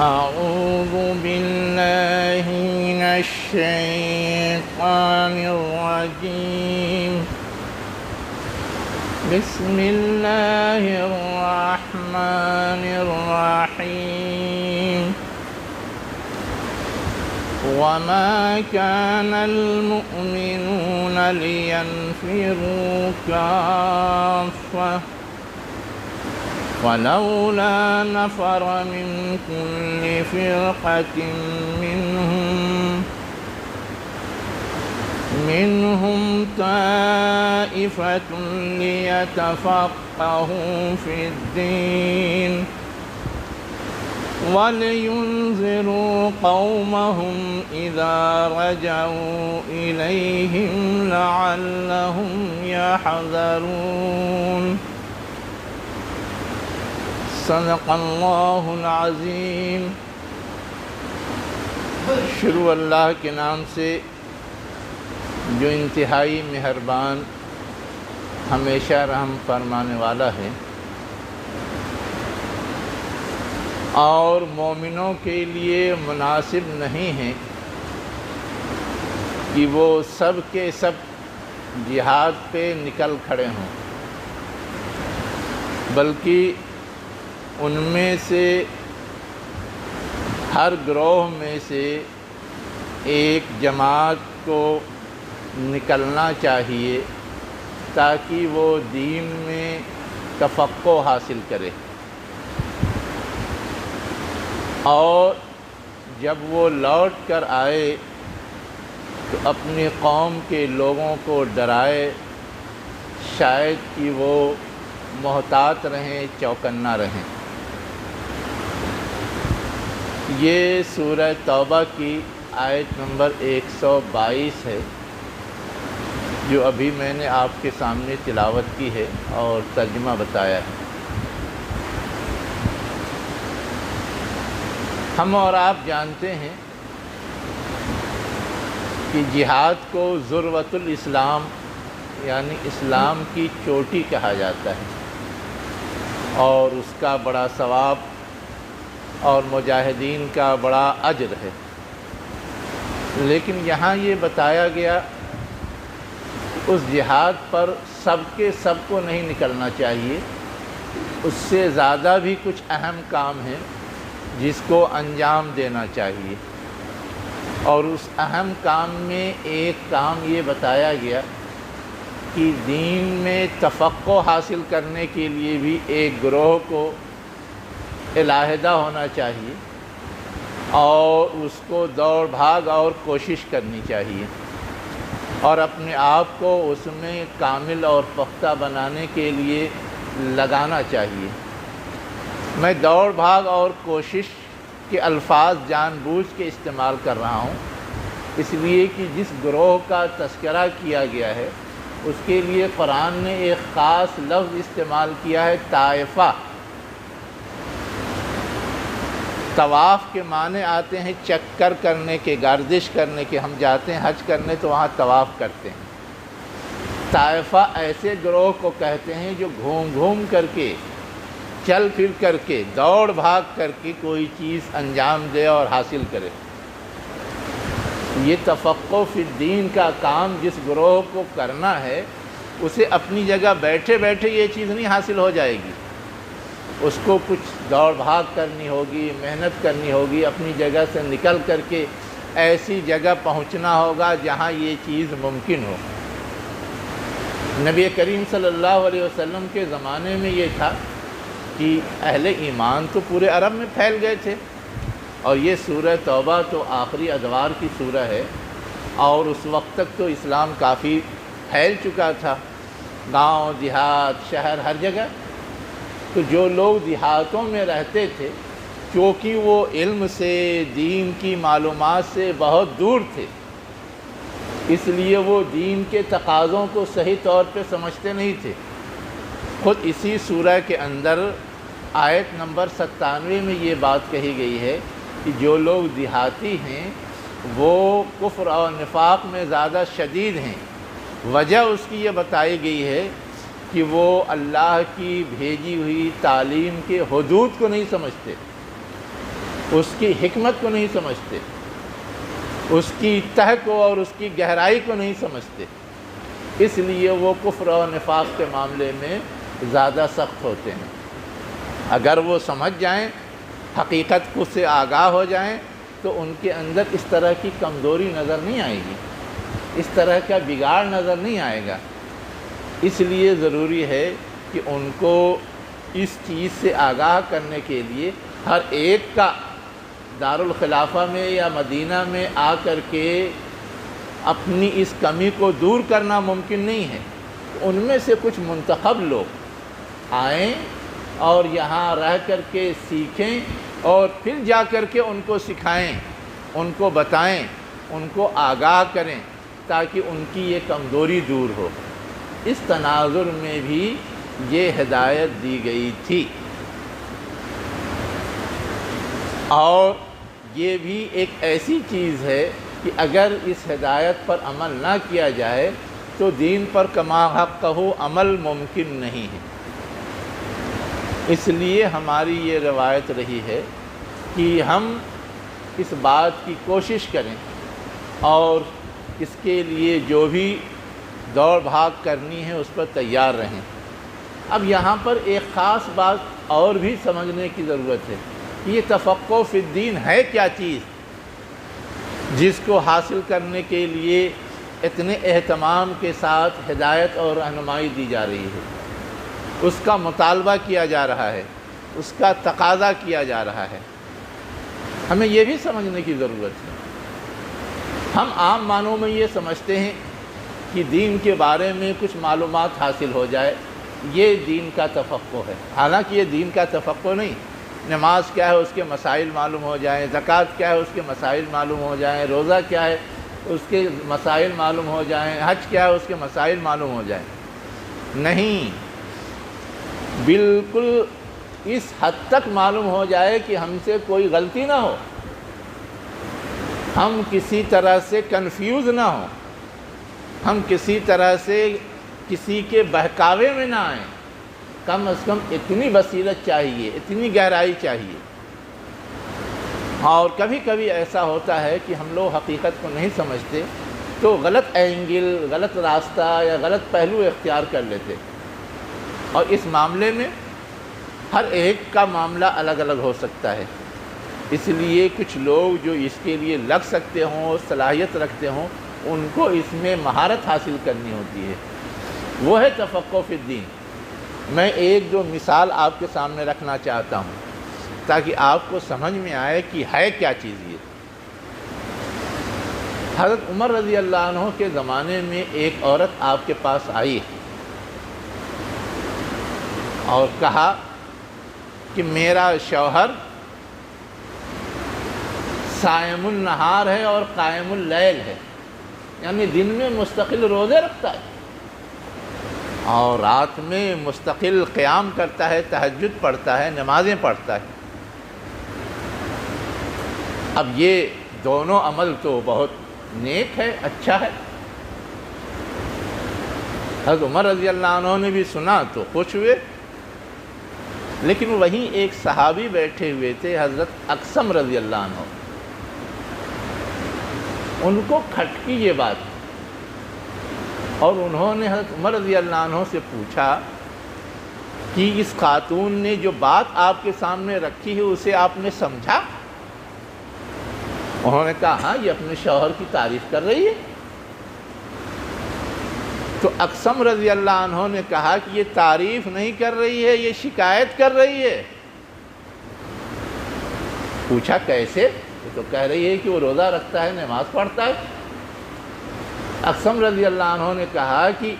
أعوذ بالله من الشيطان الرجيم. بسم الله الرحمن الرحيم. وما كان المؤمنون لينفروا كافة ولولا نفر من كل فرقة منهم طائفة ليتفقهوا في الدين ولينذروا قومهم إذا رجعوا إليهم لعلهم يحذرون. صدق اللہ العظیم. شروع اللہ کے نام سے جو انتہائی مہربان ہمیشہ رحم فرمانے والا ہے، اور مومنوں کے لیے مناسب نہیں ہے کہ وہ سب کے سب جہاد پہ نکل کھڑے ہوں، بلکہ ان میں سے ہر گروہ میں سے ایک جماعت کو نکلنا چاہیے تاکہ وہ دین میں تفقہ حاصل کرے، اور جب وہ لوٹ کر آئے تو اپنی قوم کے لوگوں کو ڈرائے، شاید کہ وہ محتاط رہیں، چوکنا رہیں. یہ سورہ توبہ کی آیت نمبر 122 ہے جو ابھی میں نے آپ کے سامنے تلاوت کی ہے اور ترجمہ بتایا ہے. ہم اور آپ جانتے ہیں کہ جہاد کو ذروۃ الاسلام یعنی اسلام کی چوٹی کہا جاتا ہے، اور اس کا بڑا ثواب اور مجاہدین کا بڑا اجر ہے. لیکن یہاں یہ بتایا گیا اس جہاد پر سب کے سب کو نہیں نکلنا چاہیے، اس سے زیادہ بھی کچھ اہم کام ہے جس کو انجام دینا چاہیے. اور اس اہم کام میں ایک کام یہ بتایا گیا کہ دین میں تفقہ حاصل کرنے کے لیے بھی ایک گروہ کو علیحدہ ہونا چاہیے، اور اس کو دوڑ بھاگ اور کوشش کرنی چاہیے، اور اپنے آپ کو اس میں کامل اور پختہ بنانے کے لیے لگانا چاہیے. میں دوڑ بھاگ اور کوشش کے الفاظ جان بوجھ کے استعمال کر رہا ہوں، اس لیے کہ جس گروہ کا تذکرہ کیا گیا ہے اس کے لیے قرآن نے ایک خاص لفظ استعمال کیا ہے، طائفہ. طواف کے معنی آتے ہیں چکر کرنے کے، گردش کرنے کے. ہم جاتے ہیں حج کرنے تو وہاں طواف کرتے ہیں. طائفہ ایسے گروہ کو کہتے ہیں جو گھوم گھوم کر کے، چل پھر کر کے، دوڑ بھاگ کر کے کوئی چیز انجام دے اور حاصل کرے. یہ تفقہ فی الدین کا کام جس گروہ کو کرنا ہے اسے اپنی جگہ بیٹھے بیٹھے یہ چیز نہیں حاصل ہو جائے گی، اس کو کچھ دوڑ بھاگ کرنی ہوگی، محنت کرنی ہوگی، اپنی جگہ سے نکل کر کے ایسی جگہ پہنچنا ہوگا جہاں یہ چیز ممکن ہو. نبی کریم صلی اللہ علیہ وسلم کے زمانے میں یہ تھا کہ اہل ایمان تو پورے عرب میں پھیل گئے تھے، اور یہ سورہ توبہ تو آخری ادوار کی سورہ ہے، اور اس وقت تک تو اسلام کافی پھیل چکا تھا، گاؤں دیہات شہر ہر جگہ. تو جو لوگ دیہاتوں میں رہتے تھے کیونکہ وہ علم سے، دین کی معلومات سے بہت دور تھے، اس لیے وہ دین کے تقاضوں کو صحیح طور پہ سمجھتے نہیں تھے. خود اسی سورہ کے اندر آیت نمبر 97 میں یہ بات کہی گئی ہے کہ جو لوگ دیہاتی ہیں وہ کفر اور نفاق میں زیادہ شدید ہیں. وجہ اس کی یہ بتائی گئی ہے کہ وہ اللہ کی بھیجی ہوئی تعلیم کے حدود کو نہیں سمجھتے. اس کی حکمت کو نہیں سمجھتے، اس کی تہ کو اور اس کی گہرائی کو نہیں سمجھتے، اس لیے وہ کفر اور نفاق کے معاملے میں زیادہ سخت ہوتے ہیں۔ اگر وہ سمجھ جائیں، حقیقت کو سے آگاہ ہو جائیں، تو ان کے اندر اس طرح کی کمزوری نظر نہیں آئے گی، اس طرح کا بگاڑ نظر نہیں آئے گا۔ اس لیے ضروری ہے کہ ان کو اس چیز سے آگاہ کرنے کے لیے ہر ایک کا دارالخلافہ میں یا مدینہ میں آ کر کے اپنی اس کمی کو دور کرنا ممکن نہیں ہے۔ ان میں سے کچھ منتخب لوگ آئیں اور یہاں رہ کر کے سیکھیں اور پھر جا کر کے ان کو سکھائیں، ان کو بتائیں، ان کو آگاہ کریں، تاکہ ان کی یہ کمزوری دور ہو۔ اس تناظر میں بھی یہ ہدایت دی گئی تھی، اور یہ بھی ایک ایسی چیز ہے کہ اگر اس ہدایت پر عمل نہ کیا جائے تو دین پر کما حقہ عمل ممکن نہیں ہے۔ اس لیے ہماری یہ روایت رہی ہے کہ ہم اس بات کی کوشش کریں اور اس کے لیے جو بھی دوڑ بھاگ کرنی ہے اس پر تیار رہیں۔ اب یہاں پر ایک خاص بات اور بھی سمجھنے کی ضرورت ہے کہ یہ تفقہ فی الدین ہے کیا چیز، جس کو حاصل کرنے کے لیے اتنے اہتمام کے ساتھ ہدایت اور رہنمائی دی جا رہی ہے، اس کا مطالبہ کیا جا رہا ہے، اس کا تقاضا کیا جا رہا ہے۔ ہمیں یہ بھی سمجھنے کی ضرورت ہے۔ ہم عام معنوں میں یہ سمجھتے ہیں کہ دین کے بارے میں کچھ معلومات حاصل ہو جائے، یہ دین کا تفقہ ہے۔ حالانکہ یہ دین کا تفقہ نہیں۔ نماز کیا ہے اس کے مسائل معلوم ہو جائیں، زکوٰۃ کیا ہے اس کے مسائل معلوم ہو جائیں، روزہ کیا ہے اس کے مسائل معلوم ہو جائیں، حج کیا ہے اس کے مسائل معلوم ہو جائیں، نہیں، بالکل اس حد تک معلوم ہو جائے کہ ہم سے کوئی غلطی نہ ہو، ہم کسی طرح سے کنفیوز نہ ہوں، ہم کسی طرح سے کسی کے بہکاوے میں نہ آئیں۔ کم از کم اتنی بصیرت چاہیے، اتنی گہرائی چاہیے۔ اور کبھی کبھی ایسا ہوتا ہے کہ ہم لوگ حقیقت کو نہیں سمجھتے تو غلط اینگل، غلط راستہ یا غلط پہلو اختیار کر لیتے، اور اس معاملے میں ہر ایک کا معاملہ الگ الگ ہو سکتا ہے۔ اس لیے کچھ لوگ جو اس کے لیے لگ سکتے ہوں، صلاحیت رکھتے ہوں، ان کو اس میں مہارت حاصل کرنی ہوتی ہے، وہ ہے تفقہ فی الدین۔ میں ایک دو مثال آپ کے سامنے رکھنا چاہتا ہوں تاکہ آپ کو سمجھ میں آئے کہ ہے کیا چیز یہ۔ حضرت عمر رضی اللہ عنہ کے زمانے میں ایک عورت آپ کے پاس آئی اور کہا کہ میرا شوہر صائم النہار ہے اور قائم اللیل ہے، یعنی دن میں مستقل روزے رکھتا ہے اور رات میں مستقل قیام کرتا ہے، تہجد پڑھتا ہے، نمازیں پڑھتا ہے۔ اب یہ دونوں عمل تو بہت نیک ہے، اچھا ہے۔ حضرت عمر رضی اللہ عنہ نے بھی سنا تو خوش ہوئے، لیکن وہیں ایک صحابی بیٹھے ہوئے تھے، حضرت اقسم رضی اللہ عنہ، ان کو کھٹکی یہ بات، اور انہوں نے حضرت عمر رضی اللہ عنہ سے پوچھا کہ اس خاتون نے جو بات آپ کے سامنے رکھی ہے اسے آپ نے سمجھا؟ انہوں نے کہا ہاں، یہ اپنے شوہر کی تعریف کر رہی ہے۔ تو اقسم رضی اللہ عنہ نے کہا کہ یہ تعریف نہیں کر رہی ہے، یہ شکایت کر رہی ہے۔ پوچھا کیسے؟ یہ تو کہہ رہی ہے کہ وہ روزہ رکھتا ہے، نماز پڑھتا ہے۔ اقسم رضی اللہ عنہ نے کہا کہ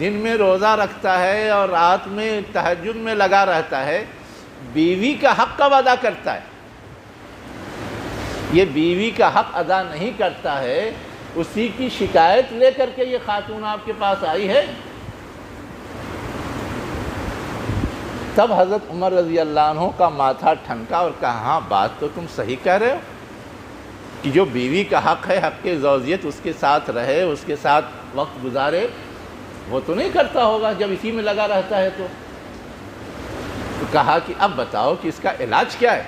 دن میں روزہ رکھتا ہے اور رات میں تہجد میں لگا رہتا ہے، بیوی کا حق کب ادا کرتا ہے؟ یہ بیوی کا حق ادا نہیں کرتا ہے، اسی کی شکایت لے کر کے یہ خاتون آپ کے پاس آئی ہے۔ تب حضرت عمر رضی اللہ عنہ کا ماتھا ٹھنکا اور کہا ہاں، بات تو تم صحیح کہہ رہے ہو کہ جو بیوی کا حق ہے، حق زوجیت، اس کے ساتھ رہے، اس کے ساتھ وقت گزارے، وہ تو نہیں کرتا ہوگا جب اسی میں لگا رہتا ہے۔ تو کہا کہ اب بتاؤ کہ اس کا علاج کیا ہے؟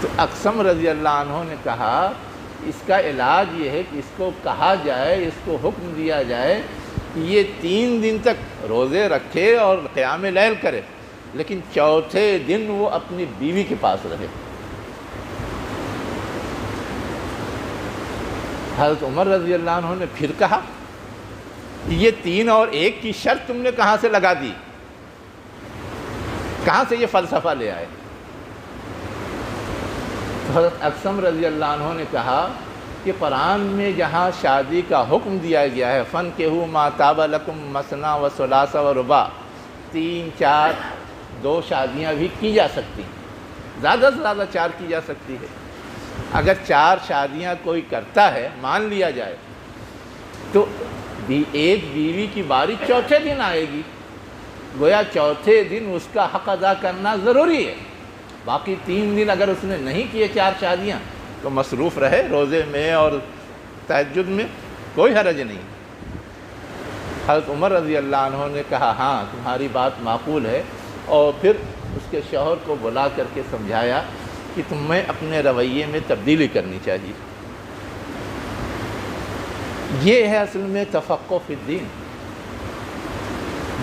تو اقسم رضی اللہ عنہ نے کہا اس کا علاج یہ ہے کہ اس کو کہا جائے، اس کو حکم دیا جائے کہ یہ 3 دن تک روزے رکھے اور قیام لیل کرے، لیکن چوتھے دن وہ اپنی بیوی کے پاس رہے۔ حضرت عمر رضی اللہ عنہ نے پھر کہا یہ 3 اور 1 کی شرط تم نے کہاں سے لگا دی، کہاں سے یہ فلسفہ لے آئے؟ تو حضرت اقسم رضی اللہ عنہ نے کہا کہ قرآن میں جہاں شادی کا حکم دیا گیا ہے فَانْكِحُوا مَا طَابَ لَكُم مَثْنَىٰ وَثُلَاثَ وَرُبَاعَ، 3، 4، 2 شادیاں بھی کی جا سکتی ہیں، زیادہ سے زیادہ 4 کی جا سکتی ہے۔ اگر 4 شادیاں کوئی کرتا ہے مان لیا جائے تو ایک بیوی کی باری چوتھے دن آئے گی، گویا چوتھے دن اس کا حق ادا کرنا ضروری ہے۔ باقی 3 دن اگر اس نے نہیں کیے 4 شادیاں تو مصروف رہے روزے میں اور تہجد میں، کوئی حرج نہیں۔ حضرت عمر رضی اللہ عنہ نے کہا ہاں تمہاری بات معقول ہے، اور پھر اس کے شوہر کو بلا کر کے سمجھایا کہ تمہیں اپنے رویے میں تبدیلی کرنی چاہیے۔ یہ ہے اصل میں تفقہ فی الدین،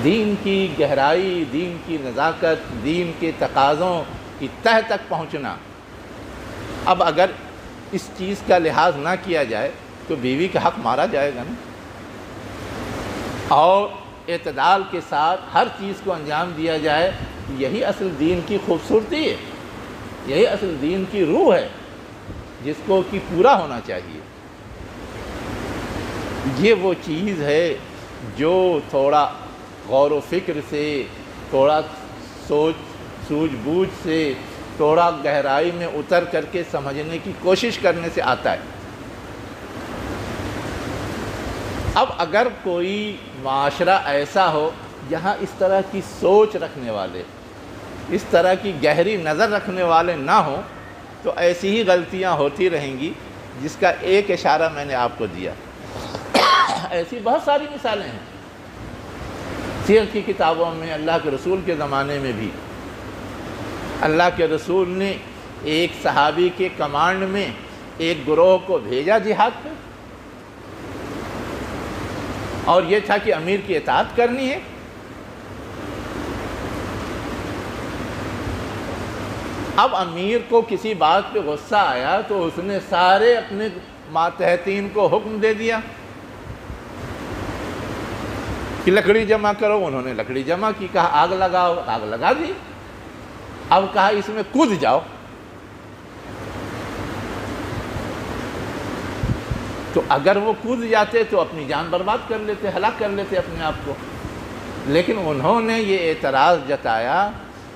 دین کی گہرائی، دین کی نزاکت، دین کے تقاضوں کی تہ تک پہنچنا۔ اب اگر اس چیز کا لحاظ نہ کیا جائے تو بیوی کا حق مارا جائے گا نا، اور اعتدال کے ساتھ ہر چیز کو انجام دیا جائے، یہی اصل دین کی خوبصورتی ہے، یہی اصل دین کی روح ہے جس کو کہ پورا ہونا چاہیے۔ یہ وہ چیز ہے جو تھوڑا غور و فکر سے، تھوڑا سوچ بوجھ سے، تھوڑا گہرائی میں اتر کر کے سمجھنے کی کوشش کرنے سے آتا ہے۔ اب اگر کوئی معاشرہ ایسا ہو جہاں اس طرح کی سوچ رکھنے والے، اس طرح کی گہری نظر رکھنے والے نہ ہوں تو ایسی ہی غلطیاں ہوتی رہیں گی، جس کا ایک اشارہ میں نے آپ کو دیا۔ ایسی بہت ساری مثالیں ہیں سیر کی کتابوں میں، اللہ کے رسول کے زمانے میں بھی۔ اللہ کے رسول نے ایک صحابی کے کمانڈ میں ایک گروہ کو بھیجا جہاد پہ، اور یہ تھا کہ امیر کی اطاعت کرنی ہے۔ اب امیر کو کسی بات پہ غصہ آیا تو اس نے سارے اپنے ماتحتین کو حکم دے دیا کہ لکڑی جمع کرو، انہوں نے لکڑی جمع کی، کہا آگ لگاؤ، آگ لگا دی، اب کہا اس میں کود جاؤ، تو اگر وہ کود جاتے تو اپنی جان برباد کر لیتے، ہلاک کر لیتے اپنے آپ کو، لیکن انہوں نے یہ اعتراض جتایا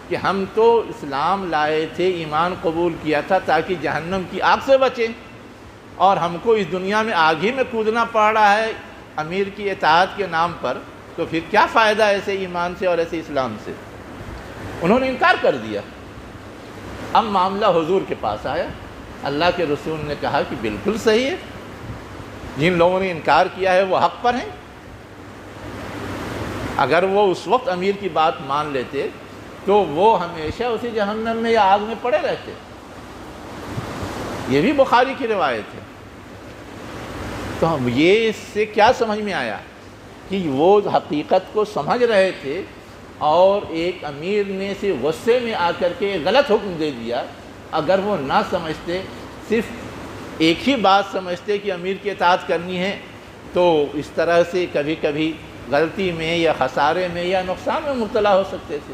کہ ہم تو اسلام لائے تھے، ایمان قبول کیا تھا تاکہ جہنم کی آگ سے بچیں، اور ہم کو اس دنیا میں آگ ہی میں کودنا پڑ رہا ہے امیر کی اطاعت کے نام پر، تو پھر کیا فائدہ ایسے ایمان سے اور ایسے اسلام سے؟ انہوں نے انکار کر دیا۔ اب معاملہ حضور کے پاس آیا، اللہ کے رسول نے کہا کہ بالکل صحیح ہے، جن لوگوں نے انکار کیا ہے وہ حق پر ہیں، اگر وہ اس وقت امیر کی بات مان لیتے تو وہ ہمیشہ اسی جہنم میں یا آگ میں پڑے رہتے۔ یہ بھی بخاری کی روایت ہے۔ تو ہم یہ اس سے کیا سمجھ میں آیا کہ وہ حقیقت کو سمجھ رہے تھے، اور ایک امیر نے سے غصے میں آ کر کے غلط حکم دے دیا۔ اگر وہ نہ سمجھتے، صرف ایک ہی بات سمجھتے کہ امیر کی اطاعت کرنی ہے، تو اس طرح سے کبھی کبھی غلطی میں یا خسارے میں یا نقصان میں مبتلا ہو سکتے تھے۔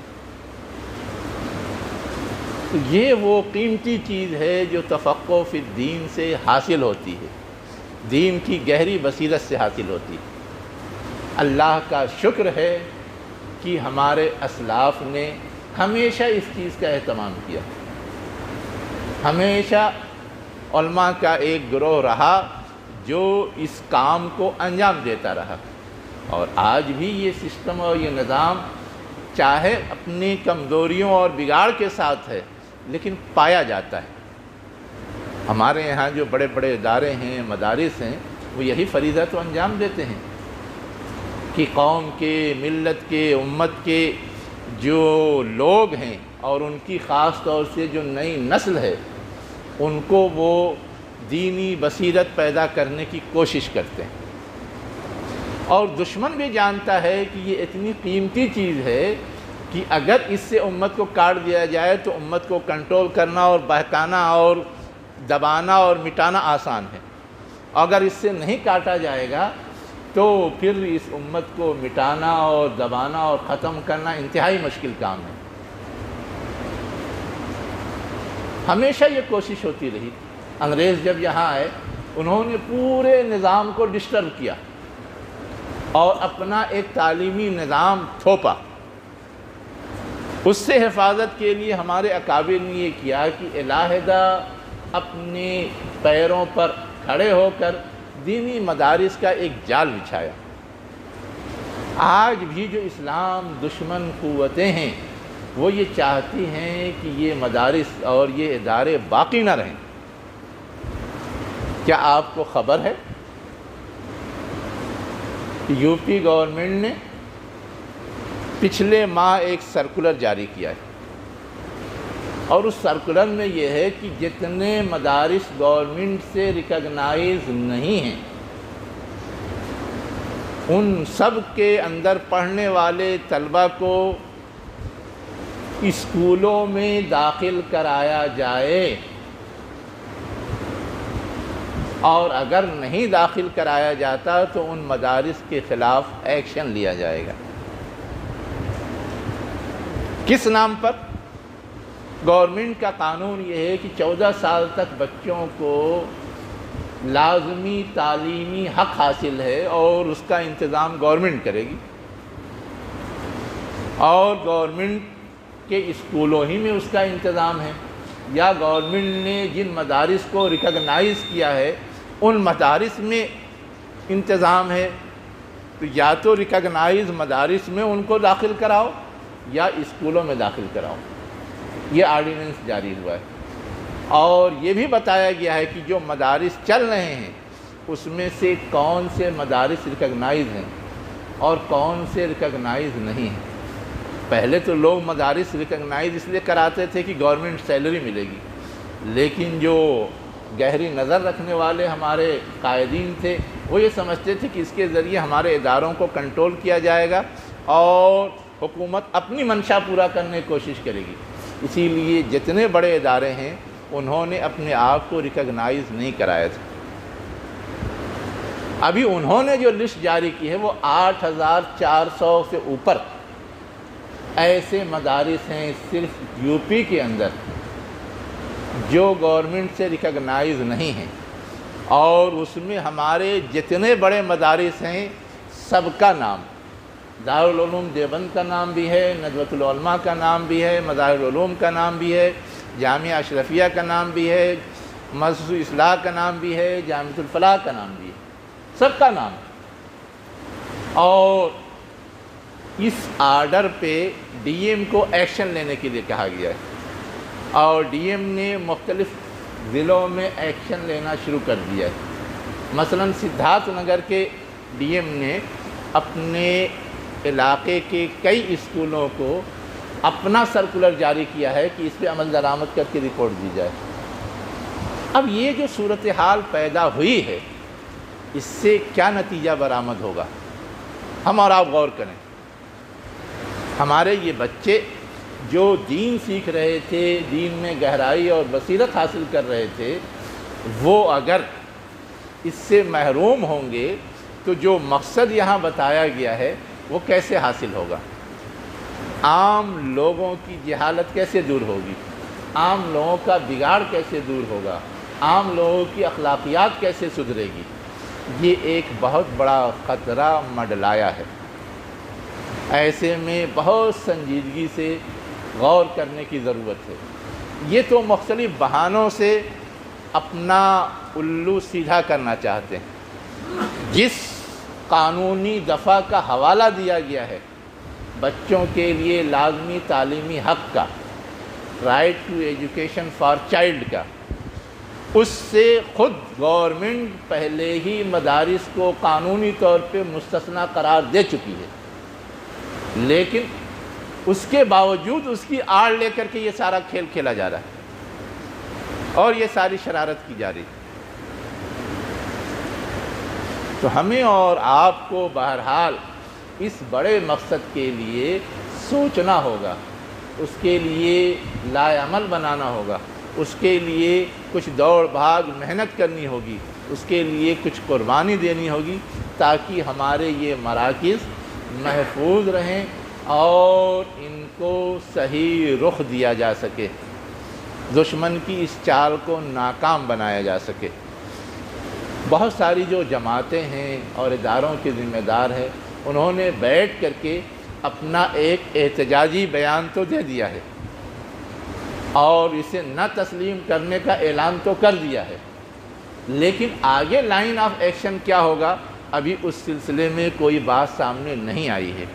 تو یہ وہ قیمتی چیز ہے جو تفقہ فی الدین سے حاصل ہوتی ہے، دین کی گہری بصیرت سے حاصل ہوتی ہے۔ اللہ کا شکر ہے کہ ہمارے اسلاف نے ہمیشہ اس چیز کا اہتمام کیا، ہمیشہ علماء کا ایک گروہ رہا جو اس کام کو انجام دیتا رہا، اور آج بھی یہ سسٹم اور یہ نظام چاہے اپنی کمزوریوں اور بگاڑ کے ساتھ ہے لیکن پایا جاتا ہے۔ ہمارے یہاں جو بڑے بڑے ادارے ہیں، مدارس ہیں، وہ یہی فریضہ تو انجام دیتے ہیں کہ قوم کے، ملت کے، امت کے جو لوگ ہیں اور ان کی خاص طور سے جو نئی نسل ہے، ان کو وہ دینی بصیرت پیدا کرنے کی کوشش کرتے ہیں، اور دشمن بھی جانتا ہے کہ یہ اتنی قیمتی چیز ہے کہ اگر اس سے امت کو کاٹ دیا جائے تو امت کو کنٹرول کرنا اور بہکانا اور دبانا اور مٹانا آسان ہے، اگر اس سے نہیں کاٹا جائے گا تو پھر اس امت کو مٹانا اور دبانا اور ختم کرنا انتہائی مشکل کام ہے۔ ہمیشہ یہ کوشش ہوتی رہی۔ انگریز جب یہاں آئے انہوں نے پورے نظام کو ڈسٹرب کیا اور اپنا ایک تعلیمی نظام تھوپا۔ اس سے حفاظت کے لیے ہمارے اکابر نے یہ کیا کہ علیحدہ اپنے پیروں پر کھڑے ہو کر دینی مدارس کا ایک جال بچھایا۔ آج بھی جو اسلام دشمن قوتیں ہیں وہ یہ چاہتی ہیں کہ یہ مدارس اور یہ ادارے باقی نہ رہیں۔ کیا آپ کو خبر ہے کہ یو پی گورنمنٹ نے پچھلے ماہ ایک سرکولر جاری کیا ہے، اور اس سرکولر میں یہ ہے کہ جتنے مدارس گورنمنٹ سے ریکگنائز نہیں ہیں ان سب کے اندر پڑھنے والے طلبہ کو اسکولوں میں داخل کرایا جائے، اور اگر نہیں داخل کرایا جاتا تو ان مدارس کے خلاف ایکشن لیا جائے گا۔ کس نام پر؟ گورنمنٹ کا قانون یہ ہے کہ 14 سال تک بچوں کو لازمی تعلیمی حق حاصل ہے اور اس کا انتظام گورنمنٹ کرے گی، اور گورنمنٹ کے اسکولوں ہی میں اس کا انتظام ہے، یا گورنمنٹ نے جن مدارس کو ریکگنائز کیا ہے ان مدارس میں انتظام ہے، تو یا تو ریکگنائز مدارس میں ان کو داخل کراؤ یا اسکولوں میں داخل کراؤ۔ یہ آرڈیننس جاری ہوا ہے، اور یہ بھی بتایا گیا ہے کہ جو مدارس چل رہے ہیں اس میں سے کون سے مدارس ریکگنائز ہیں اور کون سے ریکگنائز نہیں ہیں۔ پہلے تو لوگ مدارس ریکگنائز اس لیے کراتے تھے کہ گورنمنٹ سیلری ملے گی، لیکن جو گہری نظر رکھنے والے ہمارے قائدین تھے وہ یہ سمجھتے تھے کہ اس کے ذریعے ہمارے اداروں کو کنٹرول کیا جائے گا اور حکومت اپنی منشا پورا کرنے کی کوشش کرے گی، اسی لیے جتنے بڑے ادارے ہیں انہوں نے اپنے آپ کو ریکگنائز نہیں کرایا تھا۔ ابھی انہوں نے جو لسٹ جاری کی ہے وہ 8400 سے اوپر ایسے مدارس ہیں صرف یو پی کے اندر جو گورنمنٹ سے ریکگنائز نہیں ہیں، اور اس میں ہمارے جتنے بڑے مدارس ہیں سب کا نام، دارالعلوم دیوبند کا نام بھی ہے، ندوۃ العلماء کا نام بھی ہے، مظاہر العلوم کا نام بھی ہے، جامعہ اشرفیہ کا نام بھی ہے، مسجد اصلاح کا نام بھی ہے، جامعۃ الفلاح کا نام بھی ہے، سب کا نام ہے۔ اور اس آرڈر پہ ڈی ایم کو ایکشن لینے کے لیے کہا گیا ہے، اور ڈی ایم نے مختلف ضلعوں میں ایکشن لینا شروع کر دیا ہے۔ مثلا سدھارتھ نگر کے ڈی ایم نے اپنے علاقے کے کئی اسکولوں کو اپنا سرکولر جاری کیا ہے کہ اس پہ عمل درآمد کر کے رپورٹ دی جائے۔ اب یہ جو صورتحال پیدا ہوئی ہے اس سے کیا نتیجہ برآمد ہوگا؟ ہم اور آپ غور کریں۔ ہمارے یہ بچے جو دین سیکھ رہے تھے، دین میں گہرائی اور بصیرت حاصل کر رہے تھے، وہ اگر اس سے محروم ہوں گے تو جو مقصد یہاں بتایا گیا ہے وہ کیسے حاصل ہوگا؟ عام لوگوں کی جہالت کیسے دور ہوگی؟ عام لوگوں کا بگاڑ کیسے دور ہوگا؟ عام لوگوں کی اخلاقیات کیسے سدھرے گی؟ یہ ایک بہت بڑا خطرہ منڈلایا ہے۔ ایسے میں بہت سنجیدگی سے غور کرنے کی ضرورت ہے۔ یہ تو مختلف بہانوں سے اپنا الو سیدھا کرنا چاہتے ہیں۔ جس قانونی دفعہ کا حوالہ دیا گیا ہے بچوں کے لیے لازمی تعلیمی حق کا، right to education for child کا، اس سے خود گورنمنٹ پہلے ہی مدارس کو قانونی طور پہ مستثنی قرار دے چکی ہے، لیکن اس کے باوجود اس کی آڑ لے کر کے یہ سارا کھیل کھیلا جا رہا ہے۔ اور یہ ساری شرارت کی جا رہی ہے۔ تو ہمیں اور آپ کو بہرحال اس بڑے مقصد کے لیے سوچنا ہوگا، اس کے لیے لائے عمل بنانا ہوگا، اس کے لیے کچھ دوڑ بھاگ محنت کرنی ہوگی، اس کے لیے کچھ قربانی دینی ہوگی، تاکہ ہمارے یہ مراکز محفوظ رہیں اور ان کو صحیح رخ دیا جا سکے، دشمن کی اس چال کو ناکام بنایا جا سکے۔ بہت ساری جو جماعتیں ہیں اور اداروں کے ذمہ دار ہیں، انہوں نے بیٹھ کر کے اپنا ایک احتجاجی بیان تو دے دیا ہے اور اسے نہ تسلیم کرنے کا اعلان تو کر دیا ہے، لیکن آگے لائن آف ایکشن کیا ہوگا ابھی اس سلسلے میں کوئی بات سامنے نہیں آئی ہے۔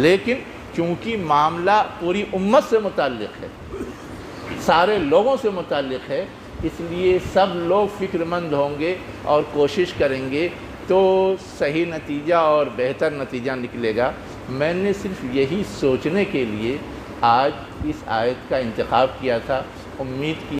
لیکن چونکہ معاملہ پوری امت سے متعلق ہے، سارے لوگوں سے متعلق ہے، اس لیے سب لوگ فکر مند ہوں گے اور کوشش کریں گے تو صحیح نتیجہ اور بہتر نتیجہ نکلے گا۔ میں نے صرف یہی سوچنے کے لیے آج اس آیت کا انتخاب کیا تھا، امید کی